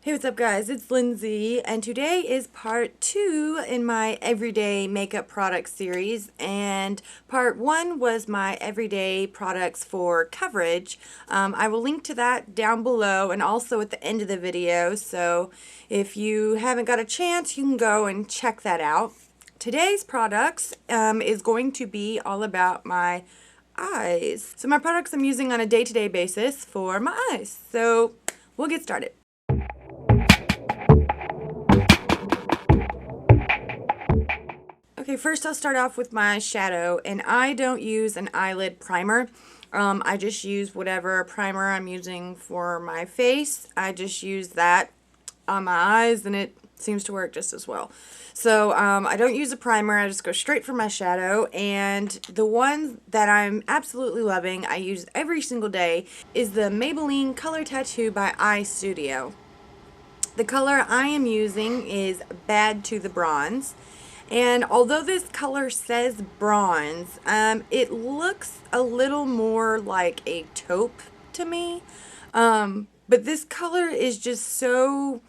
Hey, what's up guys? It's Lindsay and today is part 2 in my everyday makeup product series, and part 1 was my everyday products for coverage. I will link to that down below and also at the end of the video, so if you haven't got a chance you can go and check that out. Today's products is going to be all about my eyes. So my products I'm using on a day-to-day basis for my eyes. So we'll get started. Okay, first I'll start off with my shadow, and I don't use an eyelid primer. I just use whatever primer I'm using for my face. I just use that on my eyes and it seems to work just as well. So I don't use a primer, I just go straight for my shadow, and the one that I'm absolutely loving, I use every single day, is the Maybelline Color Tattoo by Eye Studio. The color I am using is Bad to the Bronze. And although this color says bronze, it looks a little more like a taupe to me. But this color is just so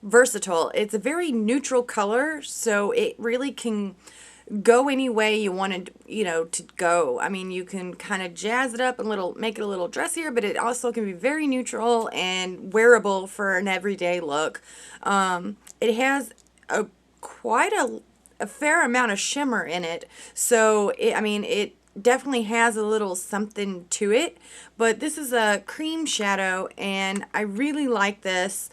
versatile. It's a very neutral color, so it really can go any way you want to go. I mean, you can kind of jazz it up a little, make it a little dressier, but it also can be very neutral and wearable for an everyday look. It has quite a fair amount of shimmer in it, so it definitely has a little something to it, but this is a cream shadow and I really like this.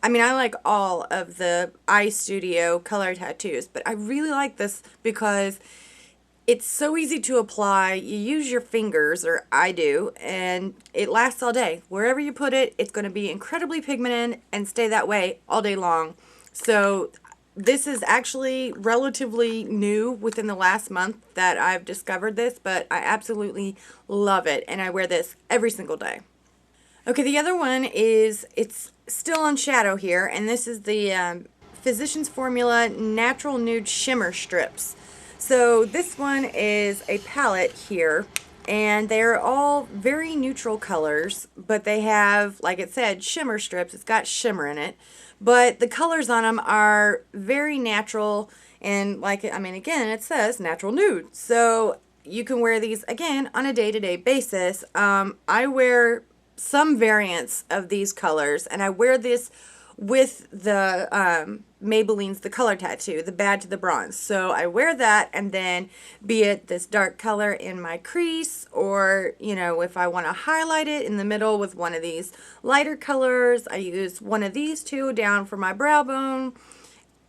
I mean, I like all of the Eye Studio color tattoos, but I really like this because it's so easy to apply. You use your fingers, or I do, and it lasts all day. Wherever you put it, it's going to be incredibly pigmented and stay that way all day long. So this is actually relatively new within the last month that I've discovered this, but I absolutely love it, and I wear this every single day. Okay, the other one is, it's still on shadow here, and this is the Physicians Formula Natural Nude Shimmer Strips. So this one is a palette here, and they're all very neutral colors, but they have, like it said, shimmer strips. It's got shimmer in it, but the colors on them are very natural, and again, it says natural nude. So you can wear these, again, on a day-to-day basis. I wear some variants of these colors, and I wear this with the Maybelline's The Color Tattoo, the Bad to the Bronze. So I wear that, and then be it this dark color in my crease, or, you know, if I want to highlight it in the middle with one of these lighter colors, I use one of these two down for my brow bone.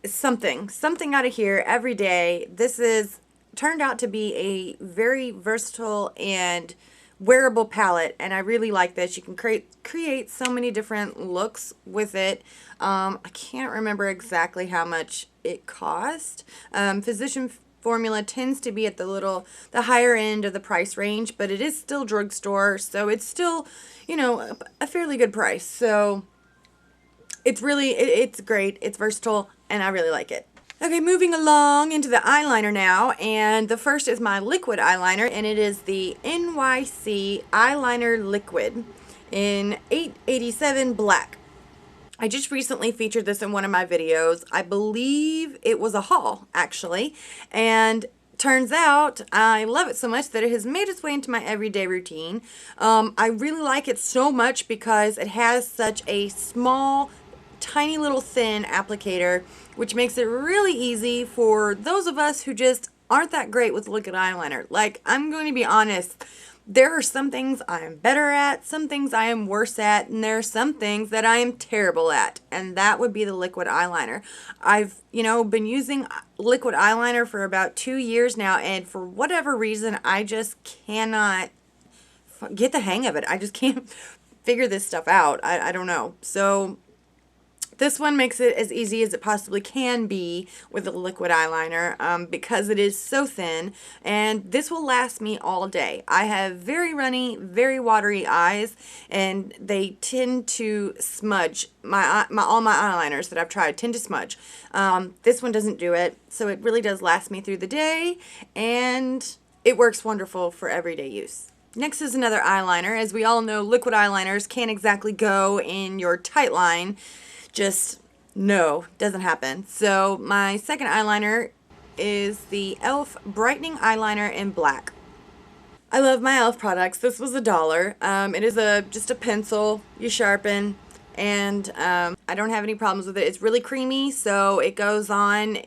Something out of here every day. This is turned out to be a very versatile and wearable palette, and I really like this. You can create so many different looks with it. I can't remember exactly how much it cost. Physician Formula tends to be at the higher end of the price range, but it is still drugstore, so it's still, you know, a fairly good price. So it's great, it's versatile, and I really like it. Okay, moving along into the eyeliner now, and the first is my liquid eyeliner, and it is the NYC Eyeliner Liquid in 887 Black. I just recently featured this in one of my videos. I believe it was a haul, actually, and turns out I love it so much that it has made its way into my everyday routine. I really like it so much because it has such a small, tiny little thin applicator, which makes it really easy for those of us who just aren't that great with liquid eyeliner. Like, I'm going to be honest, there are some things I am better at, some things I am worse at, and there are some things that I am terrible at, and that would be the liquid eyeliner. I've, been using liquid eyeliner for about 2 years now, and for whatever reason, I just cannot get the hang of it. I just can't figure this stuff out. I don't know. So this one makes it as easy as it possibly can be with a liquid eyeliner, because it is so thin, and this will last me all day. I have very runny, very watery eyes, and they tend to smudge. All my eyeliners that I've tried tend to smudge. This one doesn't do it, so it really does last me through the day, and it works wonderful for everyday use. Next is another eyeliner. As we all know, liquid eyeliners can't exactly go in your tight line just, no, doesn't happen. So my second eyeliner is the e.l.f. Brightening Eyeliner in black. I love my e.l.f. products. This was $1. It is just a pencil you sharpen, and I don't have any problems with it. It's really creamy, so it goes on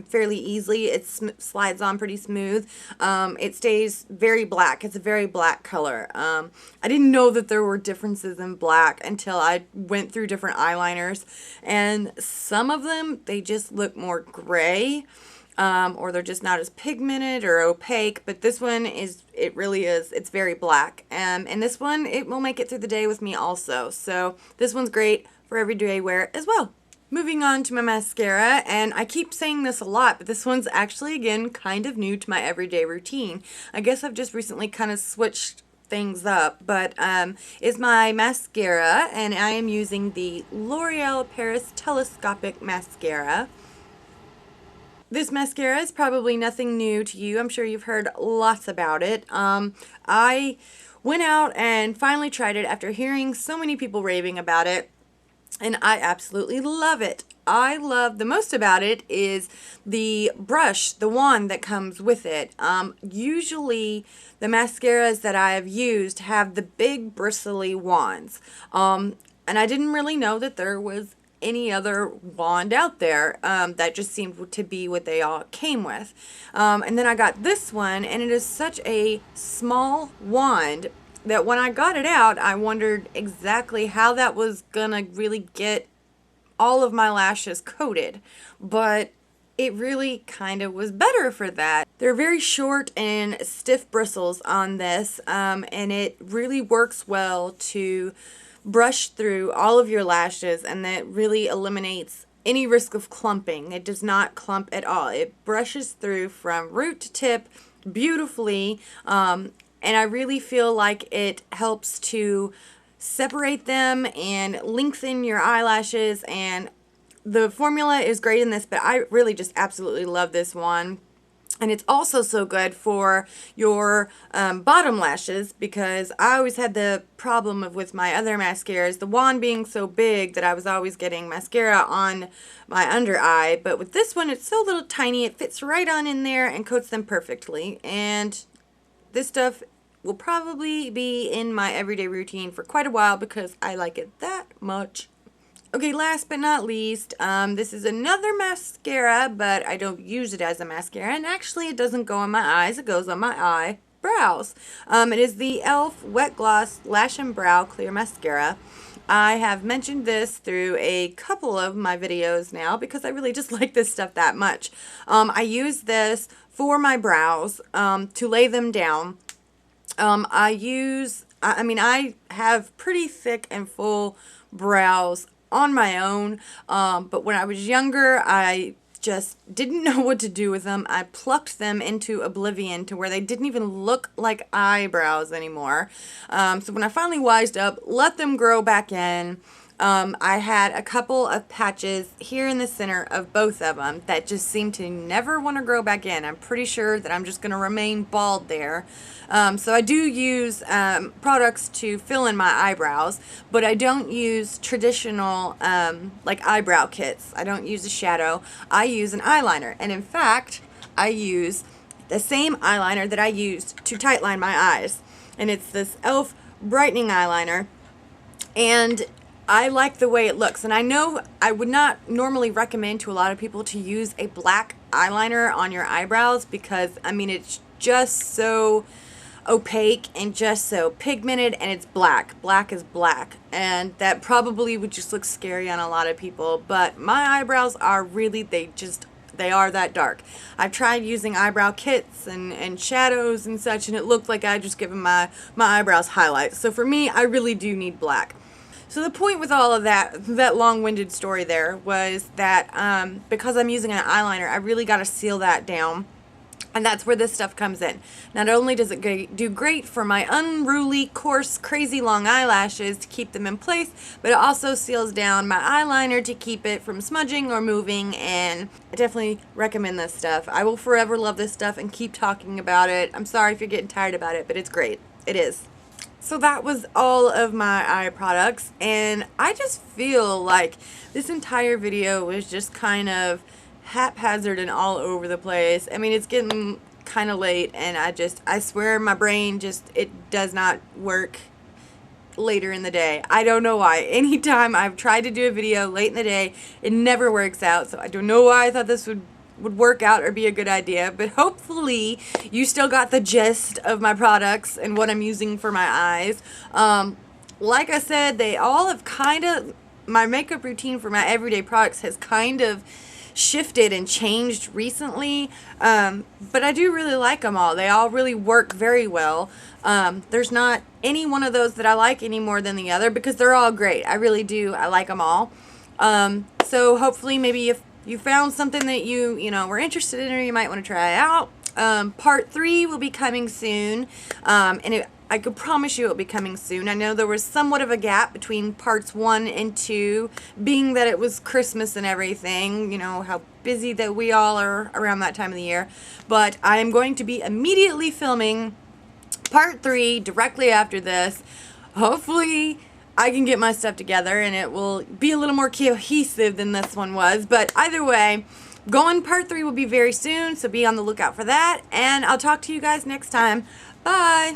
fairly easily. It slides on pretty smooth. It stays very black. It's a very black color. I didn't know that there were differences in black until I went through different eyeliners, and some of them, they just look more gray. Or they're just not as pigmented or opaque, but this one it really is, it's very black. And this one, it will make it through the day with me also. So this one's great for everyday wear as well. Moving on to my mascara, and I keep saying this a lot, but this one's actually, again, kind of new to my everyday routine. I guess I've just recently kind of switched things up, but it's my mascara, and I am using the L'Oreal Paris Telescopic Mascara. This mascara is probably nothing new to you. I'm sure you've heard lots about it. I went out and finally tried it after hearing so many people raving about it, and I absolutely love it. I love the most about it is the brush, the wand that comes with it. Usually the mascaras that I have used have the big bristly wands, and I didn't really know that there was any other wand out there. That just seemed to be what they all came with. And then I got this one, and it is such a small wand that when I got it out, I wondered exactly how that was gonna really get all of my lashes coated. But it really kind of was better for that. They're very short and stiff bristles on this, and it really works well to brush through all of your lashes, and that really eliminates any risk of clumping. It does not clump at all. It brushes through from root to tip beautifully, and I really feel like it helps to separate them and lengthen your eyelashes, and the formula is great in this, but I really just absolutely love this one. And it's also so good for your bottom lashes, because I always had the problem with my other mascaras, the wand being so big that I was always getting mascara on my under eye. But with this one, it's so little tiny, it fits right on in there and coats them perfectly. And this stuff will probably be in my everyday routine for quite a while because I like it that much. Okay, last but not least, this is another mascara, but I don't use it as a mascara, and actually it doesn't go on my eyes, it goes on my eyebrows. It is the e.l.f. Wet Gloss Lash and Brow Clear Mascara. I have mentioned this through a couple of my videos now because I really just like this stuff that much. I use this for my brows to lay them down. I have pretty thick and full brows on my own, but when I was younger, I just didn't know what to do with them. I plucked them into oblivion to where they didn't even look like eyebrows anymore. So when I finally wised up, let them grow back in. I had a couple of patches here in the center of both of them that just seem to never want to grow back in. I'm pretty sure that I'm just going to remain bald there. So I do use products to fill in my eyebrows, but I don't use traditional like eyebrow kits. I don't use a shadow. I use an eyeliner, and in fact, I use the same eyeliner that I used to tightline my eyes, and it's this e.l.f. brightening eyeliner, and I like the way it looks. And I know I would not normally recommend to a lot of people to use a black eyeliner on your eyebrows because, I mean, it's just so opaque and just so pigmented, and it's black. Black is black, and that probably would just look scary on a lot of people, but my eyebrows are really, they are that dark. I've tried using eyebrow kits and shadows and such, and it looked like I just given my eyebrows highlights. So for me, I really do need black. So the point with all of that long-winded story there was that because I'm using an eyeliner, I really got to seal that down. And that's where this stuff comes in. Not only does it do great for my unruly, coarse, crazy long eyelashes to keep them in place, but it also seals down my eyeliner to keep it from smudging or moving, and I definitely recommend this stuff. I will forever love this stuff and keep talking about it. I'm sorry if you're getting tired about it, but it's great. It is. So that was all of my eye products, and I just feel like this entire video was just kind of haphazard and all over the place. I mean, it's getting kind of late, and I swear my brain it does not work later in the day. I don't know why. Anytime I've tried to do a video late in the day, it never works out. So I don't know why I thought this would work out or be a good idea, but hopefully you still got the gist of my products and what I'm using for my eyes. Like I said, they all have my makeup routine for my everyday products has kind of shifted and changed recently, but I do really like them all. They all really work very well. There's not any one of those that I like any more than the other because they're all great. I really do. I like them all. So hopefully maybe if you found something that you were interested in or you might want to try out. Part 3 will be coming soon, and I could promise you it will be coming soon. I know there was somewhat of a gap between parts 1 and 2, being that it was Christmas and everything, you know, how busy that we all are around that time of the year. But I am going to be immediately filming part 3 directly after this. Hopefully I can get my stuff together and it will be a little more cohesive than this one was. But either way, part 3 will be very soon, so be on the lookout for that. And I'll talk to you guys next time. Bye!